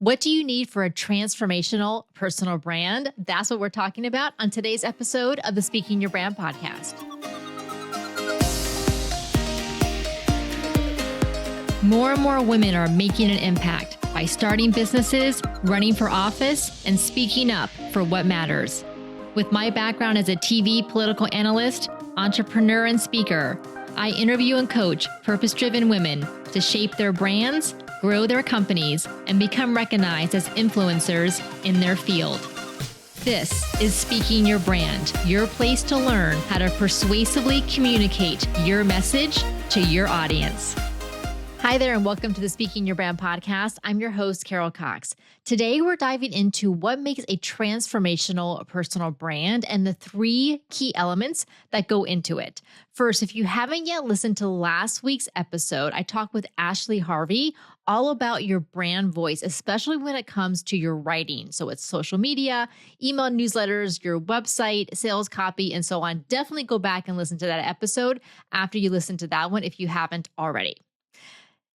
What do you need for a transformational personal brand? That's what we're talking about on today's episode of the Speaking Your Brand podcast. More and more women are making an impact by starting businesses, running for office, and speaking up for what matters. With my background as a TV political analyst, entrepreneur, and speaker, I interview and coach purpose-driven women to shape their brands, grow their companies, and become recognized as influencers in their field. This is Speaking Your Brand, your place to learn how to persuasively communicate your message to your audience. Hi there, and welcome to the Speaking Your Brand podcast. I'm your host, Carol Cox. Today, we're diving into what makes a transformational personal brand and the three key elements that go into it. First, if you haven't yet listened to last week's episode, I talked with Ashley Harvey all about your brand voice, especially when it comes to your writing. So it's social media, email newsletters, your website, sales copy, and so on. Definitely go back and listen to that episode after you listen to that one if you haven't already.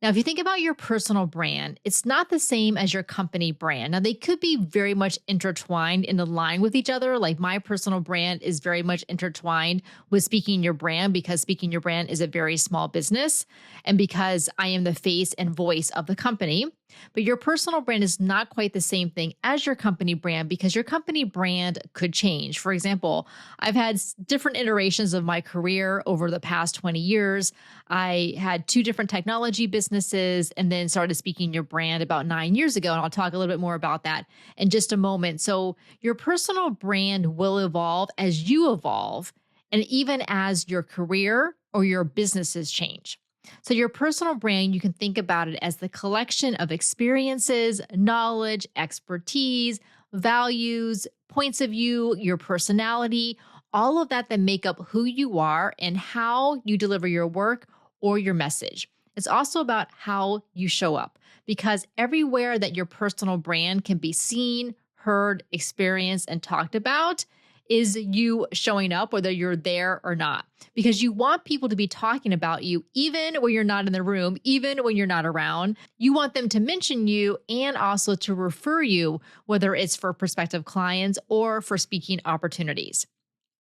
Now, if you think about your personal brand, it's not the same as your company brand. Now, they could be very much intertwined and aligned with each other. Like my personal brand is very much intertwined with Speaking Your Brand because Speaking Your Brand is a very small business and because I am the face and voice of the company. But your personal brand is not quite the same thing as your company brand because your company brand could change. For example, I've had different iterations of my career over the past 20 years. I had two different technology businesses and then started Speaking Your Brand about 9 years ago. And I'll talk a little bit more about that in just a moment. So your personal brand will evolve as you evolve and even as your career or your businesses change. So your personal brand, you can think about it as the collection of experiences, knowledge, expertise, values, points of view, your personality, all of that make up who you are and how you deliver your work or your message. It's also about how you show up because everywhere that your personal brand can be seen, heard, experienced, and talked about is you showing up, whether you're there or not, because you want people to be talking about you, even when you're not in the room, even when you're not around. You want them to mention you and also to refer you, whether it's for prospective clients or for speaking opportunities.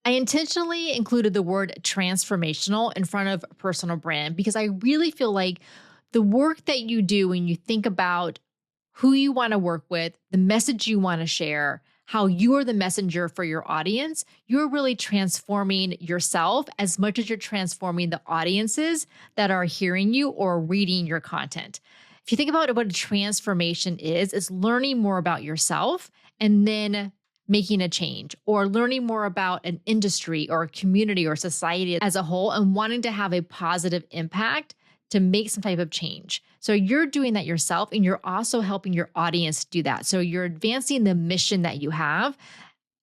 I intentionally included the word transformational in front of personal brand because I really feel like the work that you do when you think about who you want to work with, the message you want to share, how you are the messenger for your audience, you're really transforming yourself as much as you're transforming the audiences that are hearing you or reading your content. If you think about what a transformation is, it's learning more about yourself and then making a change, or learning more about an industry or a community or society as a whole and wanting to have a positive impact to make some type of change. So you're doing that yourself and you're also helping your audience do that. So you're advancing the mission that you have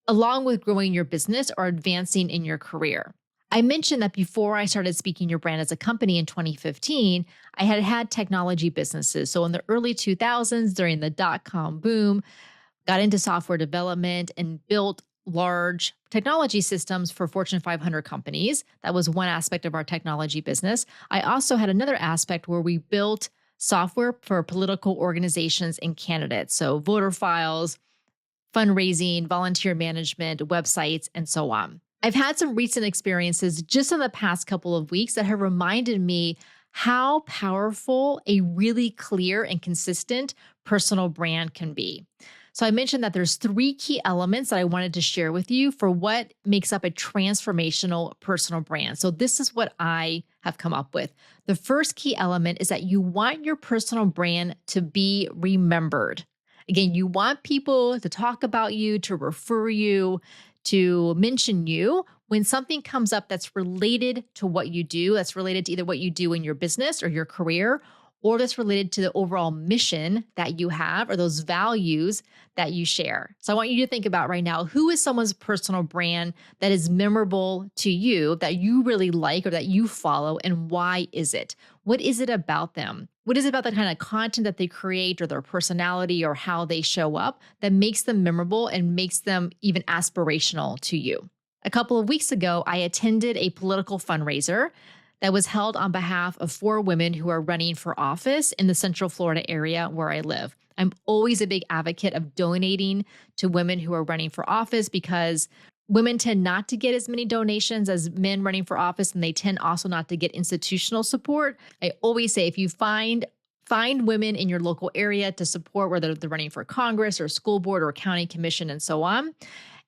along with growing your business or advancing in your career. I mentioned that before I started Speaking Your Brand as a company in 2015, I had technology businesses. So in the early 2000s, during the dot-com boom, got into software development and built large technology systems for Fortune 500 companies. That was one aspect of our technology business. I also had another aspect where we built software for political organizations and candidates. So voter files, fundraising, volunteer management, websites, and so on. I've had some recent experiences just in the past couple of weeks that have reminded me how powerful a really clear and consistent personal brand can be. So I mentioned that there's three key elements that I wanted to share with you for what makes up a transformational personal brand. So this is what I have come up with. The first key element is that you want your personal brand to be remembered. Again, you want people to talk about you, to refer you, to mention you when something comes up that's related to what you do, that's related to either what you do in your business or your career, or that's related to the overall mission that you have or those values that you share. So I want you to think about right now, who is someone's personal brand that is memorable to you, that you really like or that you follow, and why is it? What is it about them? What is it about the kind of content that they create or their personality or how they show up that makes them memorable and makes them even aspirational to you? A couple of weeks ago, I attended a political fundraiser that was held on behalf of 4 women who are running for office in the Central Florida area where I live. I'm always a big advocate of donating to women who are running for office because women tend not to get as many donations as men running for office, and they tend also not to get institutional support. I always say if you find women in your local area to support, whether they're running for Congress or school board or county commission and so on,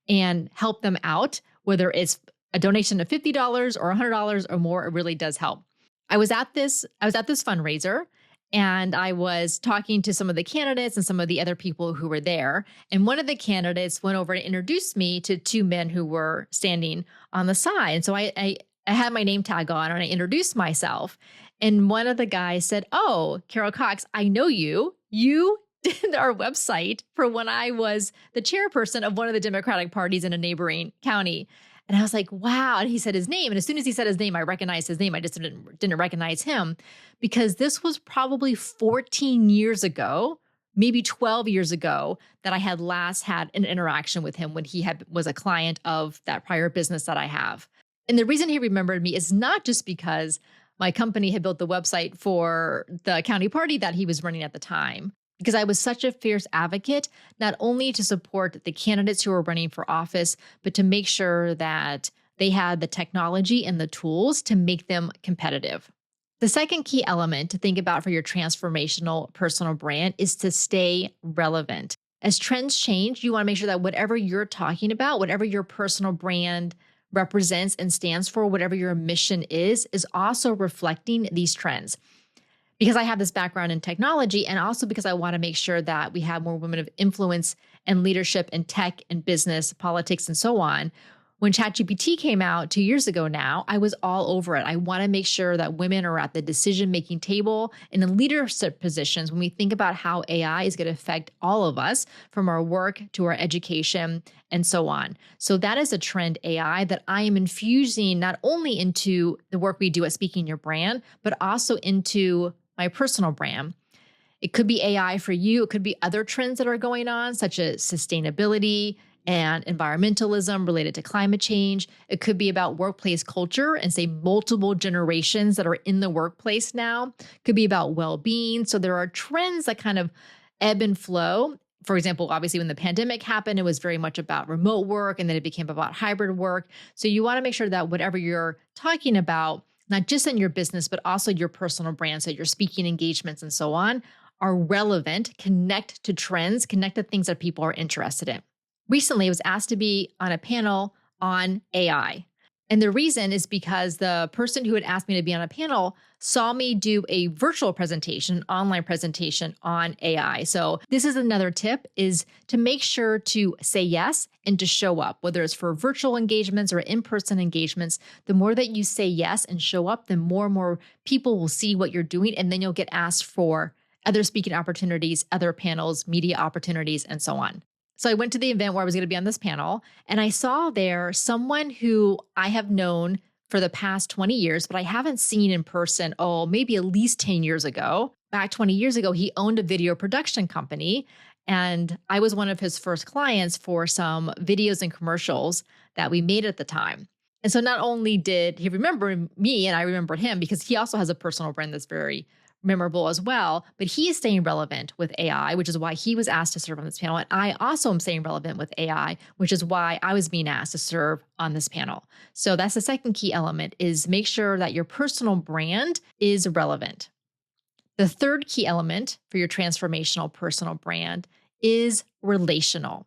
and help them out, whether it's a donation of $50 or $100 or more, it really does help. I was at this fundraiser, and I was talking to some of the candidates and some of the other people who were there. And one of the candidates went over and introduced me to two men who were standing on the side. And so I had my name tag on and I introduced myself. And one of the guys said, "Oh, Carol Cox, I know you. You did our website for when I was the chairperson of one of the Democratic parties in a neighboring county." And I was like, wow. And he said his name. And as soon as he said his name, I recognized his name. I just didn't recognize him because this was probably 14 years ago, maybe 12 years ago, that I had last had an interaction with him when he was a client of that prior business that I have. And the reason he remembered me is not just because my company had built the website for the county party that he was running at the time, because I was such a fierce advocate, not only to support the candidates who were running for office, but to make sure that they had the technology and the tools to make them competitive. The second key element to think about for your transformational personal brand is to stay relevant. As trends change, you want to make sure that whatever you're talking about, whatever your personal brand represents and stands for, whatever your mission is also reflecting these trends. Because I have this background in technology, and also because I want to make sure that we have more women of influence and leadership in tech and business, politics, and so on. When ChatGPT came out 2 years ago now, I was all over it. I want to make sure that women are at the decision-making table and in leadership positions when we think about how AI is going to affect all of us, from our work to our education and so on. So that is a trend AI that I am infusing not only into the work we do at Speaking Your Brand, but also into my personal brand. It could be AI for you. It could be other trends that are going on, such as sustainability and environmentalism related to climate change. It could be about workplace culture and say multiple generations that are in the workplace now. It could be about well-being. So there are trends that kind of ebb and flow. For example, obviously when the pandemic happened, it was very much about remote work, and then it became about hybrid work. So you want to make sure that whatever you're talking about, not just in your business, but also your personal brand, so your speaking engagements and so on, are relevant, connect to trends, connect to things that people are interested in. Recently, I was asked to be on a panel on AI. And the reason is because the person who had asked me to be on a panel saw me do a virtual presentation, an online presentation on AI. So this is another tip, is to make sure to say yes and to show up, whether it's for virtual engagements or in-person engagements. The more that you say yes and show up, the more and more people will see what you're doing, and then you'll get asked for other speaking opportunities, other panels, media opportunities, and so on. So I went to the event where I was going to be on this panel, and I saw there someone who I have known for the past 20 years, but I haven't seen in person, maybe at least 10 years ago. Back 20 years ago, he owned a video production company, and I was one of his first clients for some videos and commercials that we made at the time. And so not only did he remember me, and I remembered him because he also has a personal brand that's very memorable as well, but he is staying relevant with AI, which is why he was asked to serve on this panel. And I also am staying relevant with AI, which is why I was being asked to serve on this panel. So that's the second key element, is make sure that your personal brand is relevant. The third key element for your transformational personal brand is relational.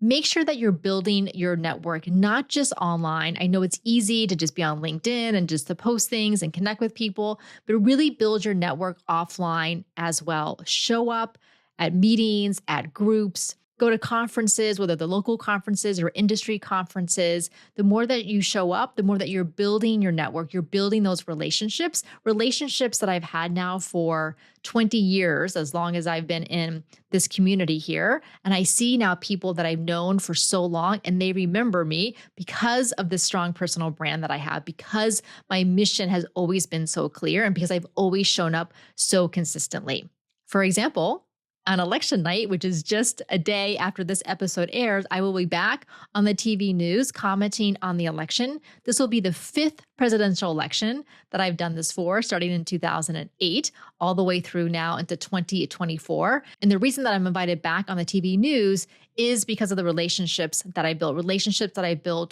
Make sure that you're building your network, not just online. I know it's easy to just be on LinkedIn and just to post things and connect with people, but really build your network offline as well. Show up at meetings, at groups, go to conferences, whether they're local conferences or industry conferences. The more that you show up, the more that you're building your network, you're building those relationships that I've had now for 20 years, as long as I've been in this community here. And I see now people that I've known for so long, and they remember me because of the strong personal brand that I have, because my mission has always been so clear, and because I've always shown up so consistently. For example, On election night, which is just a day after this episode airs, I will be back on the TV news commenting on the election. This will be the fifth presidential election that I've done this for, starting in 2008, all the way through now into 2024. And the reason that I'm invited back on the TV news is because of the relationships that I built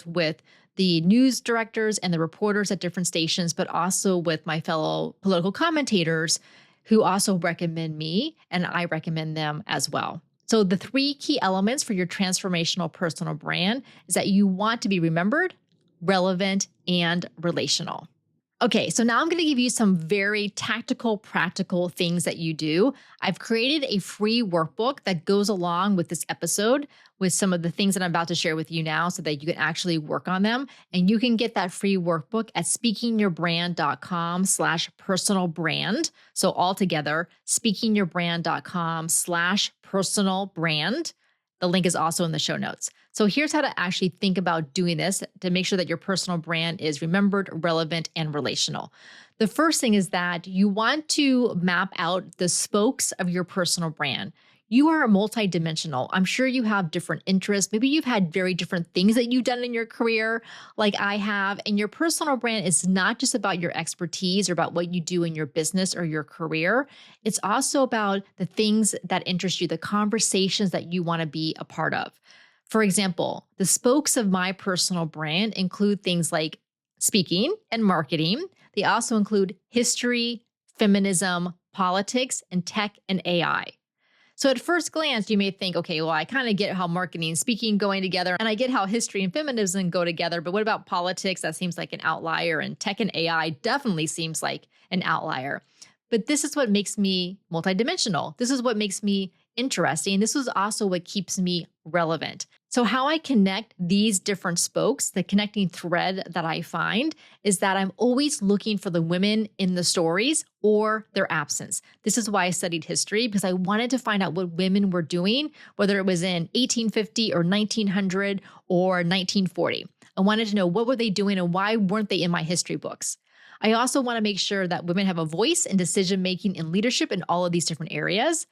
with the news directors and the reporters at different stations, but also with my fellow political commentators who also recommend me, and I recommend them as well. So the three key elements for your transformational personal brand is that you want to be remembered, relevant, and relational. Okay, so now I'm going to give you some very tactical, practical things that you do. I've created a free workbook that goes along with this episode with some of the things that I'm about to share with you now so that you can actually work on them. And you can get that free workbook at speakingyourbrand.com/personal brand. So altogether, speakingyourbrand.com/personal brand. The link is also in the show notes. So here's how to actually think about doing this to make sure that your personal brand is remembered, relevant, and relational. The first thing is that you want to map out the spokes of your personal brand. You are multidimensional. I'm sure you have different interests. Maybe you've had very different things that you've done in your career, like I have. And your personal brand is not just about your expertise or about what you do in your business or your career. It's also about the things that interest you, the conversations that you want to be a part of. For example, the spokes of my personal brand include things like speaking and marketing. They also include history, feminism, politics, and tech and AI. So at first glance, you may think, okay, well, I kind of get how marketing and speaking going together, and I get how history and feminism go together, but what about politics? That seems like an outlier, and tech and AI definitely seems like an outlier. But this is what makes me multidimensional. This is what makes me interesting. This is also what keeps me relevant. So how I connect these different spokes, the connecting thread that I find is that I'm always looking for the women in the stories or their absence. This is why I studied history, because I wanted to find out what women were doing, whether it was in 1850 or 1900 or 1940. I wanted to know what were they doing and why weren't they in my history books. I also want to make sure that women have a voice in decision-making and leadership in all of these different areas.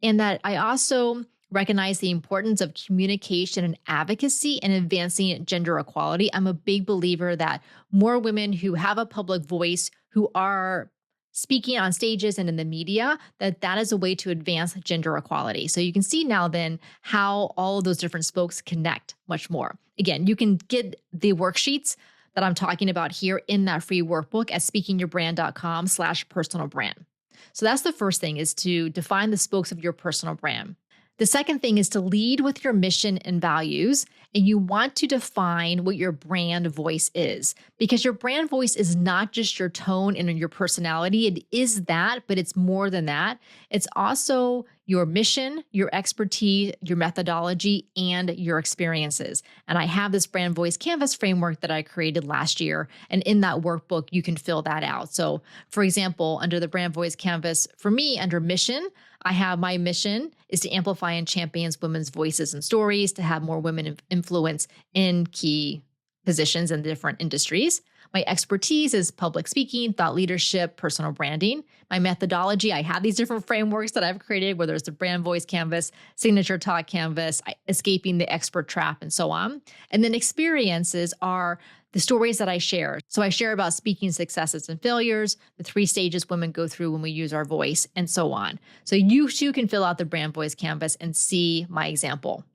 And that I also recognize the importance of communication and advocacy in advancing gender equality. I'm a big believer that more women who have a public voice, who are speaking on stages and in the media, that is a way to advance gender equality. So you can see now then how all of those different spokes connect much more. Again, you can get the worksheets that I'm talking about here in that free workbook at speakingyourbrand.com/personal brand. So that's the first thing, is to define the spokes of your personal brand. The second thing is to lead with your mission and values, and you want to define what your brand voice is, because your brand voice is not just your tone and your personality. It is that, but it's more than that. It's also your mission, your expertise, your methodology, and your experiences. And I have this brand voice canvas framework that I created last year. And in that workbook, you can fill that out. So for example, under the brand voice canvas, for me, under mission, I have my mission is to amplify and champion women's voices and stories, to have more women influence in key positions in different industries. My expertise is public speaking, thought leadership, personal branding. My methodology, I have these different frameworks that I've created, whether it's the brand voice canvas, signature talk canvas, escaping the expert trap, and so on. And then experiences are the stories that I share. So I share about speaking successes and failures, the 3 stages women go through when we use our voice, and so on. So you too can fill out the brand voice canvas and see my example.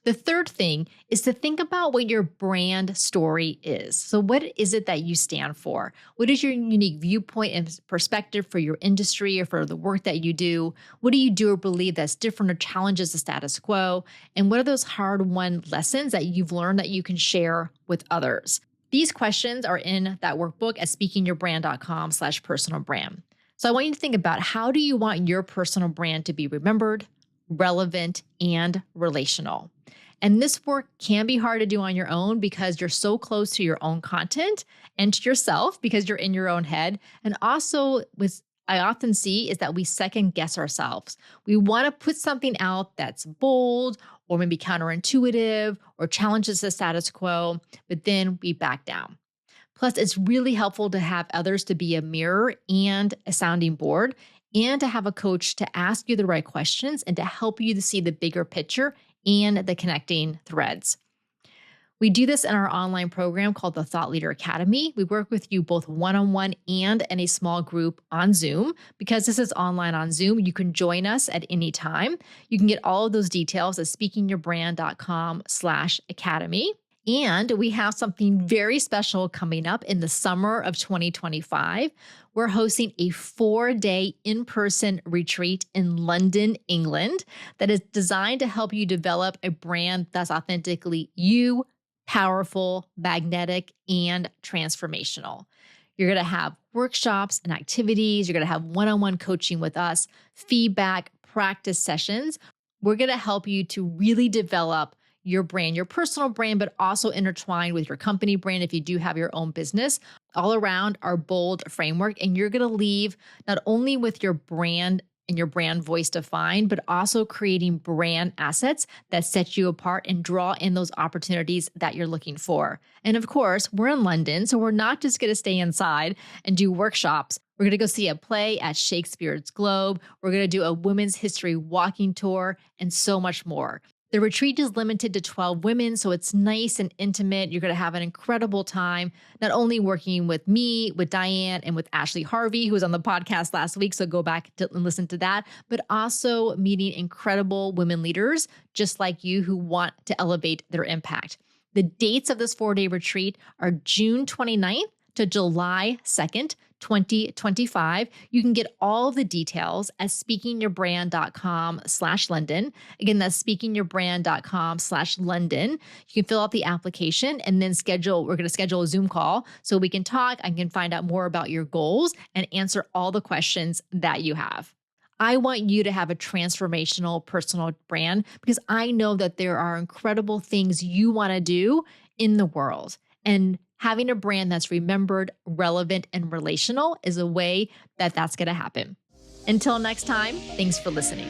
The third thing is to think about what your brand story is. So what is it that you stand for? What is your unique viewpoint and perspective for your industry or for the work that you do? What do you do or believe that's different or challenges the status quo? And what are those hard-won lessons that you've learned that you can share with others? These questions are in that workbook at speakingyourbrand.com/personal brand. So I want you to think about, how do you want your personal brand to be remembered, relevant, and relational? And this work can be hard to do on your own because you're so close to your own content and to yourself because you're in your own head. And also, I often see is that we second guess ourselves. We want to put something out that's bold or maybe counterintuitive or challenges the status quo, but then we back down. Plus, it's really helpful to have others to be a mirror and a sounding board. and to have a coach to ask you the right questions and to help you to see the bigger picture and the connecting threads. We do this in our online program called the Thought Leader Academy. We work with you both one-on-one and in a small group on Zoom. Because this is online on Zoom, you can join us at any time. You can get all of those details at speakingyourbrand.com/academy. And we have something very special coming up in the summer of 2025. We're hosting a 4-day in-person retreat in London, England, that is designed to help you develop a brand that's authentically you, powerful, magnetic, and transformational. You're going to have workshops and activities. You're going to have one-on-one coaching with us, feedback, practice sessions. We're going to help you to really develop your brand, your personal brand, but also intertwined with your company brand if you do have your own business, all around our bold framework. And you're going to leave not only with your brand and your brand voice defined, but also creating brand assets that set you apart and draw in those opportunities that you're looking for. And of course, we're in London, so we're not just going to stay inside and do workshops. We're going to go see a play at Shakespeare's Globe. We're going to do a women's history walking tour and so much more. The retreat is limited to 12 women, so it's nice and intimate. You're going to have an incredible time, not only working with me, with Diane, and with Ashley Harvey, who was on the podcast last week, so go back and listen to that, but also meeting incredible women leaders just like you who want to elevate their impact. The dates of this 4-day retreat are June 29th to July 2nd, 2025. You can get all the details at speakingyourbrand.com/London. Again, that's speakingyourbrand.com/London. You can fill out the application and then we're going to schedule a Zoom call so we can talk. I can find out more about your goals and answer all the questions that you have. I want you to have a transformational personal brand because I know that there are incredible things you want to do in the world. And having a brand that's remembered, relevant, and relational is a way that that's going to happen. Until next time, thanks for listening.